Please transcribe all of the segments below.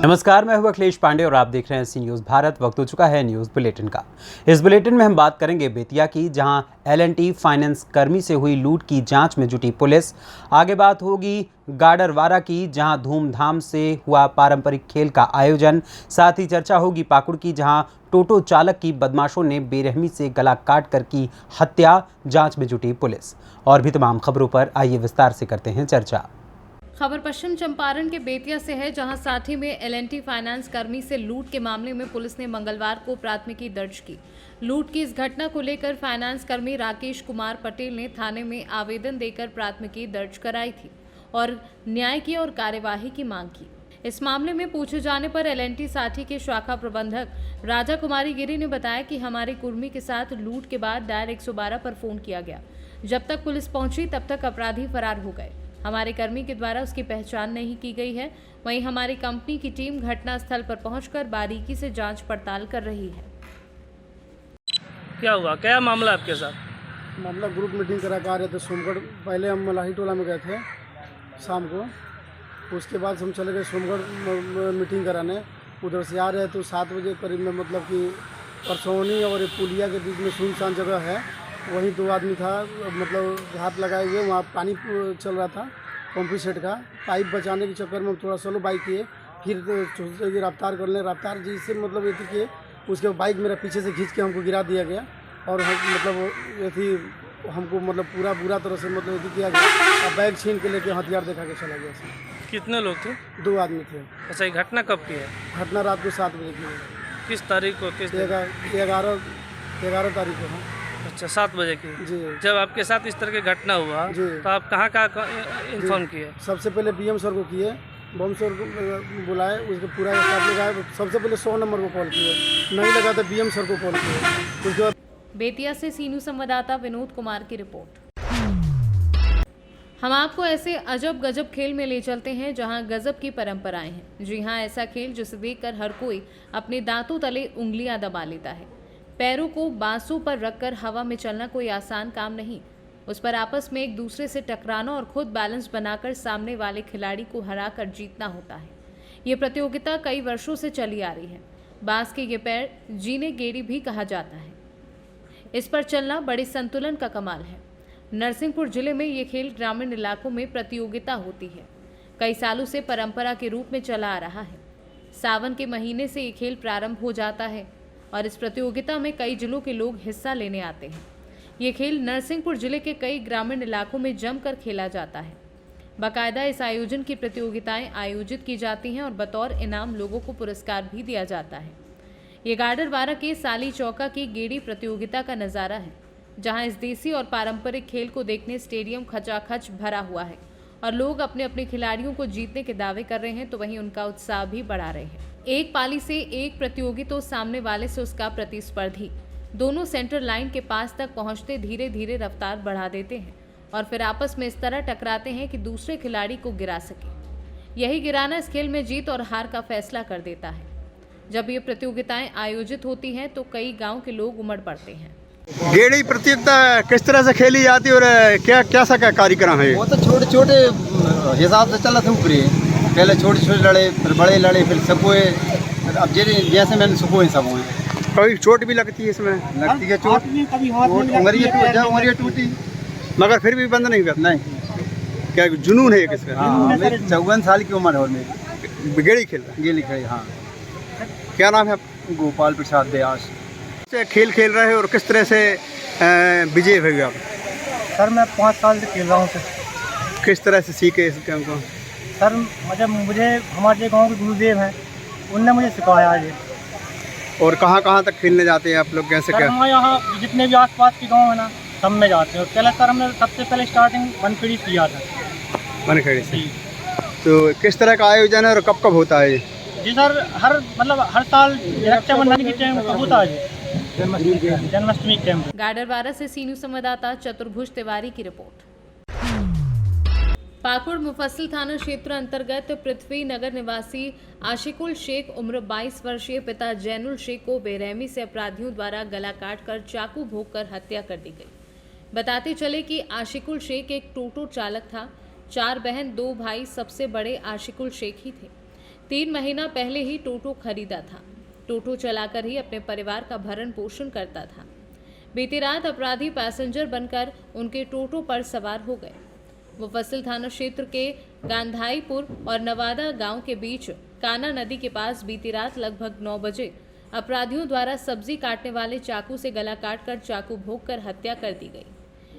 नमस्कार, मैं हूं अखिलेश पांडे और आप देख रहे हैं सी न्यूज़ भारत। वक्त हो चुका है न्यूज़ बुलेटिन का। इस बुलेटिन में हम बात करेंगे बेतिया की, जहां L&T फाइनेंस कर्मी से हुई लूट की जांच में जुटी पुलिस। आगे बात होगी गाडरवारा की, जहां धूमधाम से हुआ पारंपरिक खेल का आयोजन। साथ ही चर्चा होगी पाकुड़ की, जहां टोटो चालक की बदमाशों ने बेरहमी से गला काट कर की हत्या। जाँच में जुटी पुलिस। और भी तमाम खबरों पर आइए विस्तार से करते हैं चर्चा। खबर पश्चिम चंपारण के बेतिया से है, जहां साठी में L&T फाइनेंस कर्मी से लूट के मामले में पुलिस ने मंगलवार को प्राथमिकी दर्ज की। लूट की इस घटना को लेकर फाइनेंस कर्मी राकेश कुमार पटेल ने थाने में आवेदन देकर प्राथमिकी दर्ज कराई थी और न्याय की और कार्यवाही की मांग की। इस मामले में पूछे जाने पर L&T साठी के शाखा प्रबंधक राजा कुमारी गिरी ने बताया कि हमारे कुर्मी के साथ लूट के बाद डायल 112 पर फोन किया गया। जब तक पुलिस पहुंची तब तक अपराधी फरार हो गए। हमारे कर्मी के द्वारा उसकी पहचान नहीं की गई है। वहीं हमारी कंपनी की टीम घटनास्थल पर पहुंचकर बारीकी से जांच पड़ताल कर रही है। क्या हुआ, क्या मामला आपके साथ? मामला ग्रुप मीटिंग करा के आ रहे थे सोमगढ़। पहले हम मलाही टोला में गए थे शाम को, उसके बाद हम चले गए सोमगढ़ मीटिंग कराने। उधर से आ रहे तो 7 बजे करीब में, मतलब कि परसौनी और पुलिया के बीच में सुनसान जगह है, वहीं 2 आदमी था, मतलब हाथ लगाए हुए। वहाँ पानी चल रहा था पंपी सेट का। पाइप बचाने के चक्कर में हम थोड़ा स्लो बाइक किए, फिर सोचे कि रफ्तार कर लें। रफ्तार जिससे मतलब ये थी कि उसके बाइक मेरा पीछे से खींच के हमको गिरा दिया गया और हम मतलब ये थी हमको मतलब पूरा बुरा तरह से मतलब ये किया गया। और बैग छीन के लेके हथियार दिखा के चला गया। कितने लोग थे? 2 आदमी थे। अच्छा, ये घटना कब की है? घटना रात को 7 बजे की है। किस तारीख को? किस 11 तारीख को है। अच्छा, 7 बजे की। जी। जब आपके साथ इस तरह की घटना हुआ जी। तो आप कहाँ इन्फॉर्म किए? सबसे पहले BM सर को किए, बम सर को बुलाए, उसके पूरा स्टाफ लोग आए। सबसे पहले 100 नंबर को कॉल किए, नहीं लगा तो BM सर को कॉल किए। उसके बाद बेतिया से सी न्यूज़ संवाददाता विनोद कुमार की रिपोर्ट। हम आपको ऐसे अजब गजब खेल में ले चलते हैं जहां गजब की परंपराएं हैं। जी हां, ऐसा खेल जिसे देखकर हर कोई अपने दांतों तले उंगलियां दबा लेता है। पैरों को बांसों पर रखकर हवा में चलना कोई आसान काम नहीं। उस पर आपस में एक दूसरे से टकराना और खुद बैलेंस बनाकर सामने वाले खिलाड़ी को हराकर जीतना होता है। ये प्रतियोगिता कई वर्षों से चली आ रही है। बांस के ये पैर जीने गेड़ी भी कहा जाता है। इस पर चलना बड़े संतुलन का कमाल है। नरसिंहपुर जिले में ये खेल ग्रामीण इलाकों में प्रतियोगिता होती है। कई सालों से परंपरा के रूप में चला आ रहा है। सावन के महीने से ये खेल प्रारंभ हो जाता है और इस प्रतियोगिता में कई जिलों के लोग हिस्सा लेने आते हैं। ये खेल नरसिंहपुर जिले के कई ग्रामीण इलाकों में जमकर खेला जाता है। बाकायदा इस आयोजन की प्रतियोगिताएं आयोजित की जाती हैं और बतौर इनाम लोगों को पुरस्कार भी दिया जाता है। ये गाडरवारा के साली चौका की गेड़ी प्रतियोगिता का नज़ारा है, जहां इस देसी और पारंपरिक खेल को देखने स्टेडियम खचाखच भरा हुआ है और लोग अपने अपने खिलाड़ियों को जीतने के दावे कर रहे हैं, तो वहीं उनका उत्साह भी बढ़ा रहे हैं। एक पाली से एक प्रतियोगी तो सामने वाले से उसका प्रतिस्पर्धी, दोनों सेंटर लाइन के पास तक पहुंचते धीरे धीरे रफ्तार बढ़ा देते हैं और फिर आपस में इस तरह टकराते हैं कि दूसरे खिलाड़ी को गिरा सके। यही गिराना इस खेल में जीत और हार का फैसला कर देता है। जब ये प्रतियोगिताएं आयोजित होती हैं तो कई गाँव के लोग उमड़ पड़ते हैं। गेड़ी प्रतियोगिता किस तरह से खेली जाती है और क्या सा कार्यक्रम है? वो तो छोटे छोटे हिसाब से चला था ऊपरी। पहले छोटे छोटे लड़े, फिर बड़े लड़े, फिर सपोए। अब जैसे मैंने सपोए सब हुए। कभी चोट भी लगती है इसमें? लगती है चोट, उंगलियाँ टूटी, मगर फिर भी बंद नहीं हुआ? नहीं। क्या जुनून है किसका? हाँ, मेरी 54 साल की उम्र है और मेरी गेड़ी खेल रहा गेली खड़ी। हाँ। क्या नाम है? गोपाल प्रसाद व्यास। खेल खेल रहे हैं और किस तरह से विजय हुए आप? सर मैं 5 साल से खेल रहा हूँ सर। किस तरह से सीखे इस काम को? सर मतलब मुझे हमारे गांव के गुरुदेव हैं, उनने मुझे सिखाया है। और कहाँ तक खेलने जाते हैं आप लोग, कैसे सर क्या? हमारे यहाँ जितने भी आसपास के गांव है ना, सब में जाते हैं। पहले सर हमने सबसे पहले स्टार्टिंग बनखेड़ी किया था। बनखेड़ी से? तो किस तरह का आयोजन है और कब होता है? जी सर, हर साल रक्षाबंधन के टाइम कब होता है? जन्माष्टमी के टाइम। गाडरवारा से सी न्यूज़ संवाददाता चतुर्भुज तिवारी की रिपोर्ट। पाकुड़ मुफस्सिल थाना क्षेत्र अंतर्गत पृथ्वी नगर निवासी आशिकुल शेख उम्र 22 वर्षीय पिता जैनुल शेख को बेरहमी से अपराधियों द्वारा गला काटकर चाकू भोंककर हत्या कर दी गई। बताते चले कि आशिकुल शेख एक टोटो चालक था। 4 बहन 2 भाई, सबसे बड़े आशिकुल शेख ही थे। 3 महीना पहले ही टोटो खरीदा था। टोटो चलाकर ही अपने परिवार का भरण पोषण करता था। बीती रात अपराधी पैसेंजर बनकर उनके टोटो पर सवार हो गए। मुफस्सिल थाना क्षेत्र के गांधाईपुर और नवादा गांव के बीच काना नदी के पास बीती रात लगभग 9 बजे अपराधियों द्वारा सब्जी काटने वाले चाकू से गला काटकर चाकू भोंककर हत्या कर दी गई।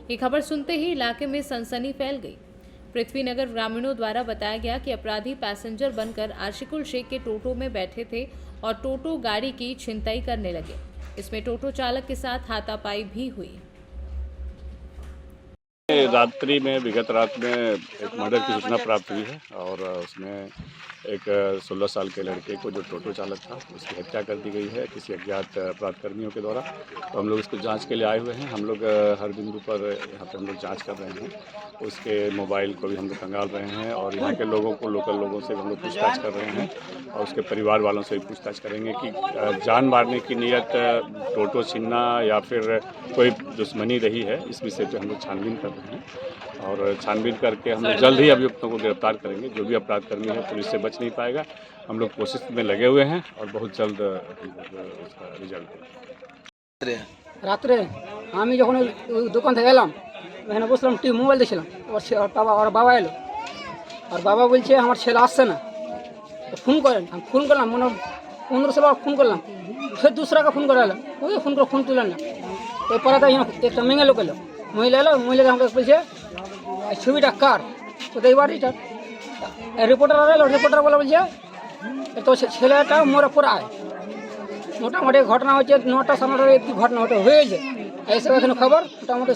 ये खबर सुनते ही इलाके में सनसनी फैल गई। पृथ्वीनगर ग्रामीणों द्वारा बताया गया कि अपराधी पैसेंजर बनकर आशिकुल शेख के टोटो में बैठे थे और टोटो गाड़ी की छिनताई करने लगे। इसमें टोटो चालक के साथ हाथापाई भी हुई। रात्रि में विगत रात में एक मर्डर की सूचना प्राप्त हुई है और उसमें एक 16 साल के लड़के को जो टोटो चालक था उसकी हत्या कर दी गई है किसी अज्ञात अपराधकर्मियों के द्वारा। तो हम लोग इसको जांच के लिए आए हुए हैं। हम लोग हर बिंदु पर यहाँ पे हम लोग जांच कर रहे हैं। उसके मोबाइल को भी हम लोग खंगाल रहे हैं और यहाँ के लोगों को, लोकल लोगों से हम लोग पूछताछ कर रहे हैं और उसके परिवार वालों से भी पूछताछ करेंगे कि जान मारने की नीयत, टोटो छीनना या फिर कोई दुश्मनी रही है। इस विषय पर हम लोग छानबीन कर रहे हैं और छानबीन करके हम लोग जल्द ही अभियुक्तों को गिरफ्तार करेंगे। जो भी अपराधकर्मी है पुलिस से बच नहीं पाएगा। हम लोग कोशिश में लगे हुए हैं और बहुत जल्द उसका रिजल्ट। রাত্রে আমি যখন ওই দোকান থেকে এলাম, এখানে বসলাম, টিভি মোবাইল দেখছিলাম। ওর বাবা এলো, আর বাবা বলছে আমার ছেলে আসছে না, তো ফোন করেন। আমি ফোন করলাম, মনে 1500 বার ফোন করলাম, ফের दूसरा का ফোন করা এলো, ওই ফোন করে ফোন তুলেন না। এরপরে তো একটা মেয়ে লোক এলো, মহিলা এলো, মহিলাকে আমাকে বলছে এই ছবিটা কার, কোথায় বাড়িটা। রিপোর্টার এলো, রিপোর্টার বলছে তো ছেলেটা মরে পড়ে আয়। মোটামুটি ঘটনা হচ্ছে 9টা 9:30 একটি ঘটনা হয়েছে। এসে এখানে খবর মোটামুটি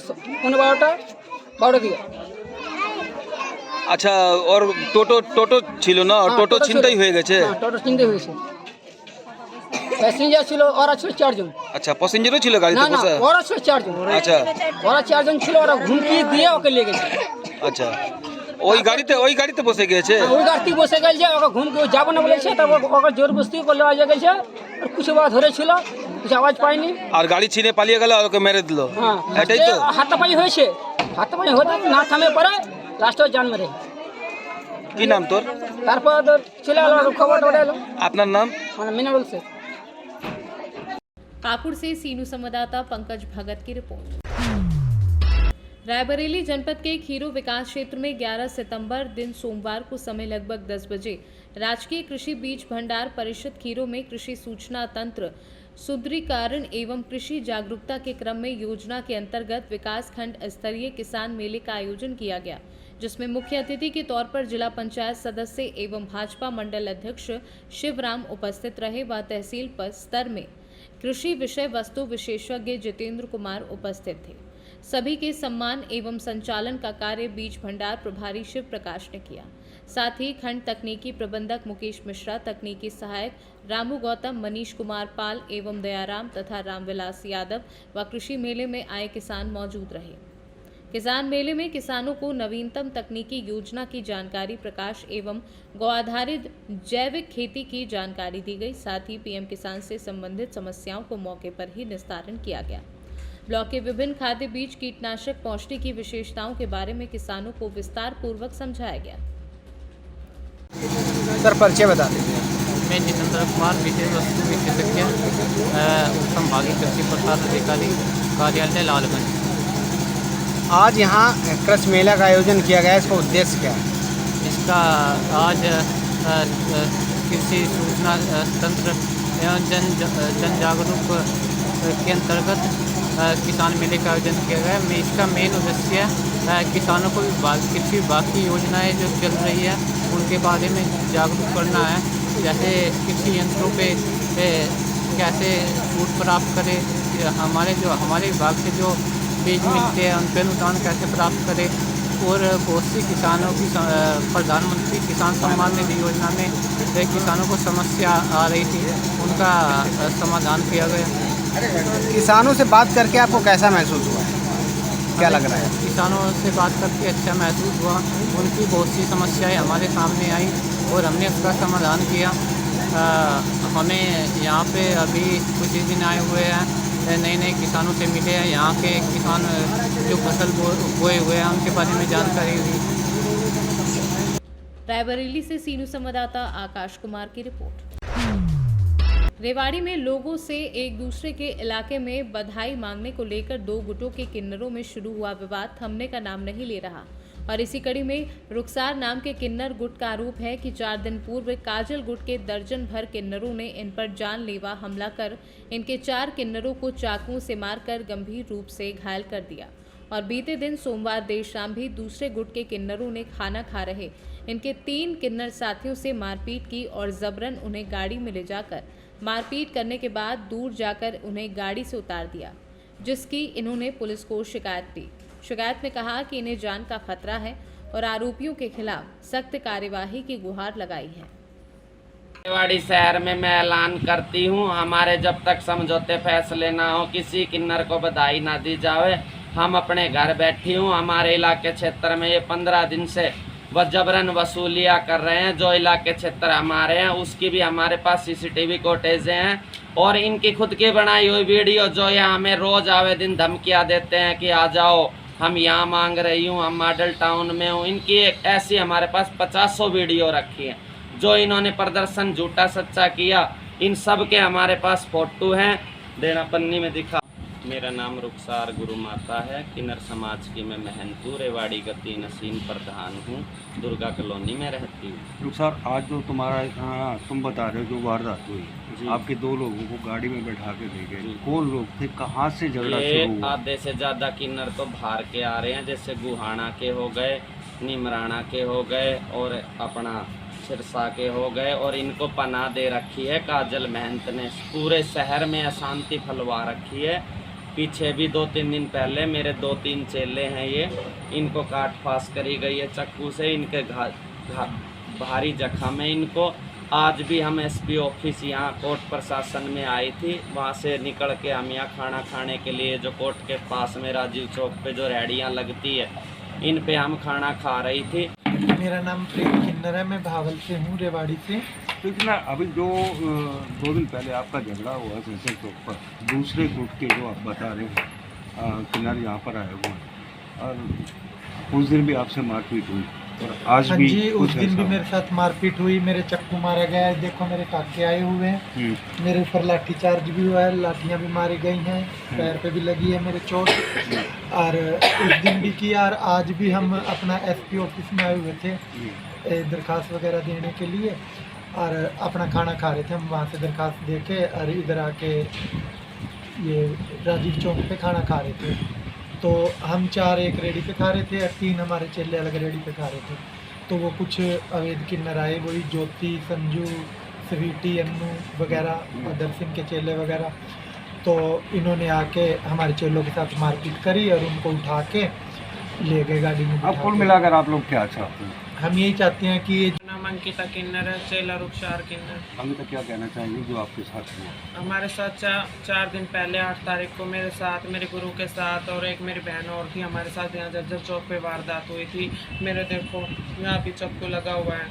12টা দিকে। আচ্ছা, ওর টোটো ছিল না, টোটো ছিনতাই হয়ে গেছে। টোটো ছিনতাই হয়েছে। প্যাসেঞ্জার ছিল, ওরা ছিল 4 জন। আচ্ছা, প্যাসেঞ্জারও ছিল গাড়িতে না, বসে? ওরা ছিল 4 জন। আচ্ছা, ওরা 4 জন ছিল, ওরা ঘুমকি দিয়ে ওকে নিয়ে গেছে। আচ্ছা, ওই গাড়িতে বসে গেছে? ওই গাড়িতে বসে গেছে, ওকে ঘুমকি যাবো না বলেছে, তারপর ওকে জোর বস্তি করলে আওয়াজ গেছে। আর কিছু বার ধরেছিল, কিছু আওয়াজ পাইনি, আর গাড়ি ছিনে পালিয়ে গেল আর ওকে মেরে দিল। হ্যাঁ, এটাই তো হাতাপাই হয়েছে। হাতাপাই হতে না থামে পরে লাস্টে জান মেরে। কি নাম তোর? তারপর চলে এলো, খবর এলো। আপনার নাম? মানে মিনারুল শেখ। काकुड़ से सीनू संवाददाता पंकज भगत की रिपोर्ट। रायबरेली जनपद के खीरो विकास क्षेत्र में 11 सितंबर दिन सोमवार को समय लगभग 10 बजे राजकीय कृषि बीज भंडार परिषद खीरो में कृषि सूचना तंत्र सुदृढ़ीकरण एवं कृषि जागरूकता के क्रम में योजना के अंतर्गत विकास खंड स्तरीय किसान मेले का आयोजन किया गया, जिसमें मुख्य अतिथि के तौर पर जिला पंचायत सदस्य एवं भाजपा मंडल अध्यक्ष शिवराम उपस्थित रहे व तहसील स्तर में कृषि विषय वस्तु विशेषज्ञ जितेंद्र कुमार उपस्थित थे। सभी के सम्मान एवं संचालन का कार्य बीज भंडार प्रभारी शिव प्रकाश ने किया। साथ ही खंड तकनीकी प्रबंधक मुकेश मिश्रा, तकनीकी सहायक रामू गौतम, मनीष कुमार पाल एवं दयाराम तथा रामविलास यादव व कृषि मेले में आए किसान मौजूद रहे। किसान मेले में किसानों को नवीनतम तकनीकी योजना की जानकारी, प्रकाश एवं गौ आधारित जैविक खेती की जानकारी दी गई। साथ ही पीएम किसान से संबंधित समस्याओं को मौके पर ही निस्तारण किया गया। ब्लॉक के विभिन्न खाद्य बीज, कीटनाशक, पौष्टिक की विशेषताओं के बारे में किसानों को विस्तार पूर्वक समझाया गया। सर, परिचय बता दीजिए। मैं जितेंद्र कुमार, विशेष वस्तु विशेषज्ञ, संभागीय कृषि प्रसार अधिकारी, कार्यालय लालगंज। आज यहाँ कृषि मेला का आयोजन किया गया है, इसका उद्देश्य क्या है? इसका आज कृषि सूचना तंत्र एवं जन जागरूक के अंतर्गत किसान मेले का आयोजन किया गया है। इसका मेन उद्देश्य किसानों को कृषि विभाग की योजनाएं जो चल रही है उनके बारे में जागरूक करना है। जैसे कृषि यंत्रों पे कैसे छूट प्राप्त करें, हमारे विभाग से जो बीज मिलते हैं उन पर अनुदान कैसे प्राप्त करें, और बहुत सी किसानों की प्रधानमंत्री किसान सम्मान निधि योजना में किसानों को समस्या आ रही थी, उनका समाधान किया गया। किसानों से बात करके आपको कैसा महसूस हुआ है? क्या लग रहा है? किसानों से बात करके अच्छा महसूस हुआ। उनकी बहुत सी समस्याएं हमारे सामने आई और हमने उसका समाधान किया। हमें यहाँ पे अभी कुछ ही दिन आए हुए हैं, नए किसानों से मिले हैं। यहाँ के किसान जो फसल बोए हुए हैं उनके बारे में जानकारी हुई। रायबरेली से सीनू संवाददाता आकाश कुमार की रिपोर्ट। रेवाड़ी में लोगों से एक दूसरे के इलाके में बधाई मांगने को लेकर दो गुटों के किन्नरों में शुरू हुआ विवाद थमने का नाम नहीं ले रहा और इसी कड़ी में रुखसार नाम के किन्नर गुट का आरोप है कि 4 दिन पूर्व काजल गुट के दर्जन भर किन्नरों ने इन पर जानलेवा हमला कर इनके 4 किन्नरों को चाकुओं से मारकर गंभीर रूप से घायल कर दिया और बीते दिन सोमवार देर शाम भी दूसरे गुट के किन्नरों ने खाना खा रहे इनके 3 किन्नर साथियों से मारपीट की और जबरन उन्हें गाड़ी में ले जाकर मारपीट करने के बाद दूर जाकर उन्हें गाड़ी से उतार दिया, जिसकी इन्होंने पुलिस को शिकायत दी। शिकायत में कहा कि इन्हें जान का खतरा है और आरोपियों के खिलाफ सख्त कार्यवाही की गुहार लगाई है। रेवाड़ी शहर में मैं ऐलान करती हूँ, हमारे जब तक समझौते फैसले ना हो किसी किन्नर को बधाई ना दी जावे। हम अपने घर बैठी हूँ, हमारे इलाके क्षेत्र में ये 15 दिन से वह जबरन वसूलियाँ कर रहे हैं। जो इलाके क्षेत्र हमारे हैं उसकी भी हमारे पास CCTV फुटेजें हैं और इनकी खुद की बनाई हुई वीडियो जो यहाँ हमें रोज़ आवे दिन धमकियाँ देते हैं कि आ जाओ, हम यहाँ मांग रही हूँ, हम मॉडल टाउन में हूँ। इनकी एक ऐसी हमारे पास 50 वीडियो रखी है जो इन्होंने प्रदर्शन झूठा सच्चा किया। इन सब के हमारे पास फोटो हैं, देना पन्नी में दिखा। मेरा नाम रुखसार गुरु माता है, किन्नर समाज की मैं महंतू रेवाड़ी गति नसीम प्रधान हूँ, दुर्गा कॉलोनी में रहती हूँ। रुखसार, आज जो तुम्हारा तुम बता रहे हो जो वारदात हुई, आपके 2 लोगों को गाड़ी में बैठा के ले गए, कौन लोग थे, कहाँ से झगड़ा शुरू हुआ? आधे से ज़्यादा किन्नर तो बाहर के आ रहे हैं, जैसे गुहाना के हो गए, निमराना के हो गए और अपना सिरसा के हो गए और इनको पनाह दे रखी है काजल महंत ने। पूरे शहर में अशांति फैलवा रखी है। पीछे भी 2-3 दिन पहले मेरे 2-3 चेले हैं, ये इनको काट फास करी गई है चाकू से, इनके भारी जख्म है इनको। आज भी हम SP ऑफिस यहाँ कोर्ट प्रशासन में आई थी, वहाँ से निकल के हम यहाँ खाना खाने के लिए जो कोर्ट के पास में राजीव चौक पे जो रेहड़ियाँ लगती है इन पे हम खाना खा रही थी। मेरा नाम प्रेम किन्नर है, मैं भावल से हूँ, रेवाड़ी से। तो इतना अभी जो 2 दिन पहले आपका झगड़ा हुआ सेंसर चौक पर, दूसरे गुट के जो आप बता रहे हैं किन्नर यहाँ पर आए हुए और उस दिन भी आपसे मारपीट हुई और आज भी जी, उस दिन भी मेरे साथ मारपीट हुई, मेरे चक्कू मारा गया है, देखो मेरे टाके आए हुए हैं, मेरे ऊपर लाठी चार्ज भी हुआ है, लाठियाँ भी मारी गई हैं, पैर पे भी लगी है मेरे चोट। और उस दिन भी किया और आज भी हम अपना SP ऑफिस में आए हुए थे दरख्वास्त वगैरह देने के लिए और अपना खाना खा रहे थे। हम वहाँ से दरख्वास्त दे के और इधर आके ये राजीव चौक पे खाना खा रहे थे। तो हम 4 एक रेडी पे खा रहे थे और 3 हमारे चेले अलग रेडी पे खा रहे थे। तो वो कुछ अवैध किन्नर आए, वही ज्योति, संजू, स्वीटी, अन्नू वगैरह और दर्शन के चेले वगैरह। तो इन्होंने आके हमारे चेलों के साथ मारपीट करी और उनको उठा के ले गए गाड़ी में। अब कुल मिलाकर आप लोग क्या चाहते हैं? हम यही चाहते हैं कि नाम अंकिता किन्नर है, चेला रुखसार किन्नर। हम तो क्या कहना चाहेंगे जो आपके साथ हुआ? हमारे साथ 4 दिन पहले 8 तारीख को मेरे साथ, मेरे गुरु के साथ और एक मेरी बहन और थी, हमारे साथ यहाँ जज्जर चौक पे वारदात हुई थी। मेरे देखो यहाँ भी चक्कू लगा हुआ है,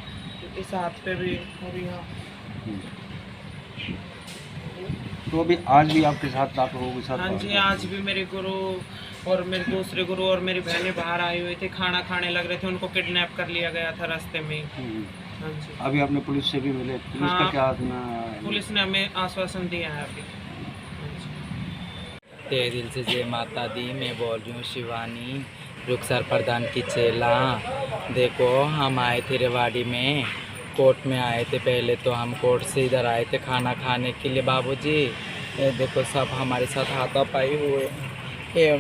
इस हाथ पे भी और यहाँ। तो अभी आज भी आपके साथ आप लोगों के साथ? हाँ जी, आज भी मेरे गुरु और मेरे दूसरे गुरु और मेरी बहनें बाहर आई हुई थी, खाना खाने लग रहे थे, उनको किडनैप कर लिया गया था रास्ते में। हाँ जी। अभी आपने पुलिस से भी मिले, पुलिस का क्या? पुलिस ने हमें आश्वासन दिया है अभी। तहे दिल से जय माता दी। मैं बोल रही हूँ शिवानी, रुखसार प्रधान की चेला। देखो हम आए थे रेवाड़ी में, कोर्ट में आए थे। पहले तो हम कोर्ट से इधर आए थे खाना खाने के लिए। बाबूजी देखो सब हमारे साथ हाथापाई हुए,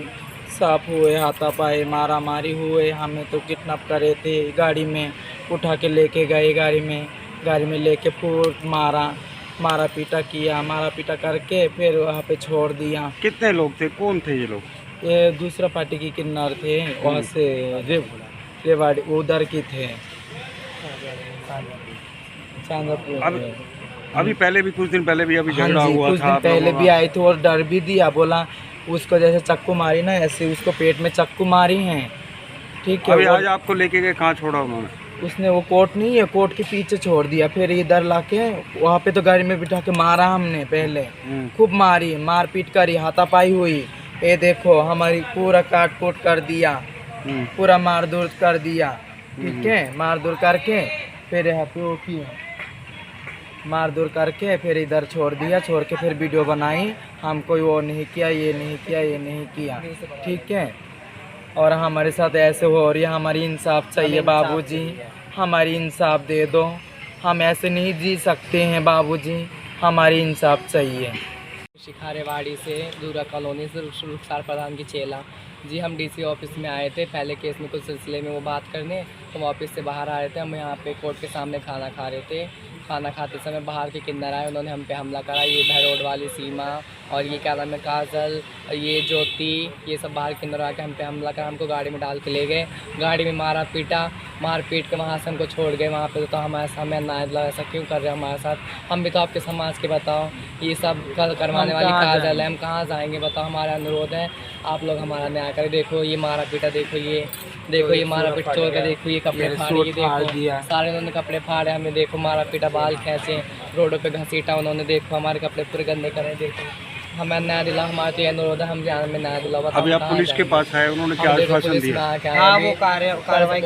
साफ हुए, हाथापाई, मारा मारी हुए। हमें तो किडनैप करे थे, गाड़ी में उठा के लेके गए, गाड़ी में लेके पूर मारा पीटा किया, मारा पीटा करके फिर वहाँ पे छोड़ दिया। कितने लोग थे, कौन थे ये लोग? ये दूसरा पार्टी की किन्नर थे, वहाँ से रेवाड़ी उधर की थे। अभी पहले भी कुछ दिन पहले भी अभी झगड़ा हुआ कुछ था, दिन पहले भी आई थी और डर भी दिया, बोला उसको जैसे चक्कू मारी ना ऐसे उसको पेट में चक्कू मारी हैं। ठीक है, अभी आज आपको लेके गए, कहाँ छोड़ा उन्होंने? उसने वो कोर्ट नहीं है, कोर्ट के पीछे छोड़ दिया, फिर इधर लाके वहाँ पे तो गाड़ी में बिठा के मारा हमने। पहले खूब मारी, मारपीट करी, हाथापाई हुई। ये देखो हमारी पूरा काट-कूट कर दिया, पूरा मार दूर कर दिया। ठीक है, मार दूर करके फिर यहाँ पे वो किया मार दूर करके फिर इधर छोड़ दिया, छोड़ के फिर वीडियो बनाई, हम कोई वो नहीं किया, ये नहीं किया, ये नहीं किया, ठीक है। और हमारे साथ ऐसे हो रही है, हमारी इंसाफ चाहिए बाबूजी, हमारी इंसाफ दे दो, हम ऐसे नहीं जी सकते हैं बाबूजी, हमारी इंसाफ चाहिए। शिखारेवाड़ी से दूरा कॉलोनी से रुखसार प्रधान की चेला जी, हम डीसी ऑफिस में आए थे पहले केस में कुछ सिलसिले में वो बात करने, हम ऑफिस से बाहर आ रहे थे, हम यहाँ पे कोर्ट के सामने खाना खा रहे थे। खाना खाते समय बाहर के किन्नर आए, उन्होंने हम पे हमला करा। ये भैरोड वाली सीमा और ये क्या नाम है काजल और ये ज्योति, ये सब बाहर किन्नर आके हम पे हमला करा, हमको गाड़ी में डाल के ले गए, गाड़ी में मारा पीटा, मार पीट के वहाँ से हमको छोड़ गए वहाँ पे। तो हमें अन्याय लगा, ऐसा क्यों कर रहे हैं हमारे साथ, हम भी तो आपके समाज के, बताओ ये सब कल करवाने वाली काजल है, हम कहाँ जाएंगे बताओ। हमारा अनुरोध है आप लोग हमारा न्याय करें। देखो ये मारा पीटा, देखो ये मारा पीट चोर के, देखो ये कपड़े फाड़े, ये देखो सारे उन्होंने कपड़े फाड़े, हमें देखो मारा पीटा, बाल खींचे, रोडों पे घसीटा उन्होंने, देखो हमारे कपड़े पूरे गंदे करे, देखो हमें न्याय दिला। हमारा तो ये अनुरोध है, हम ध्यान में न्याय दिला। अभी आप पुलिस के पास आए, उन्होंने क्या आश्वासन दिया? हाँ वो कार्रवाई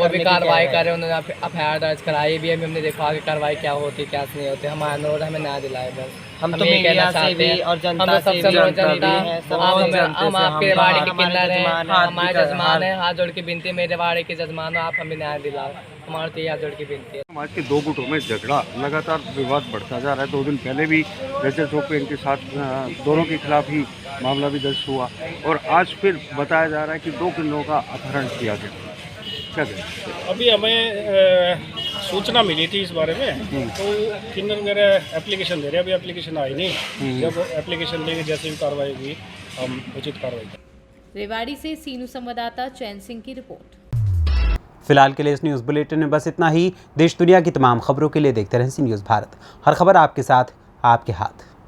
कर रहे, उन्होंने एफआईआर दर्ज कराई भी, अभी हमने देखा आगे कार्रवाई क्या होती क्या नहीं होती। हमारा अनुरोध हमें न्याय दिलाए बस। हम तो मीडिया से भी और जनता से भी, हम आपके वाड़े के किन्नर हैं, हमारे जजमान हैं, हाथ जोड़ के विनती है मेरे वाड़े के जजमान हो, आप हमें न्याय दिलाओ, हमारे तो हाथ जोड़ के विनती है। समाज के दो गुटों में झगड़ा लगातार विवाद बढ़ता जा रहा है। 2 दिन पहले भी रजत चौक पे इनके साथ दोनों के खिलाफ ही मामला भी दर्ज हुआ और आज फिर बताया जा रहा है कि 2 किन्नरों का अपहरण किया गया। क्या करें? अभी हमें सूचना मिली थी इस बारे में, तो किन्नर मेरे एप्लीकेशन दे रहे हैं, अभी एप्लीकेशन आई नहीं, जब एप्लीकेशन लेके जैसे भी कार्रवाई हुई हम उचित कार्रवाई करें। रेवाड़ी से सीनू संवाददाता चैन सिंह की रिपोर्ट। फिलहाल के लिए इस न्यूज़ बुलेटिन में बस इतना ही। देश दुनिया की तमाम खबरों के लिए देखते रहें सी न्यूज़ भारत, हर खबर आपके साथ, आपके हाथ।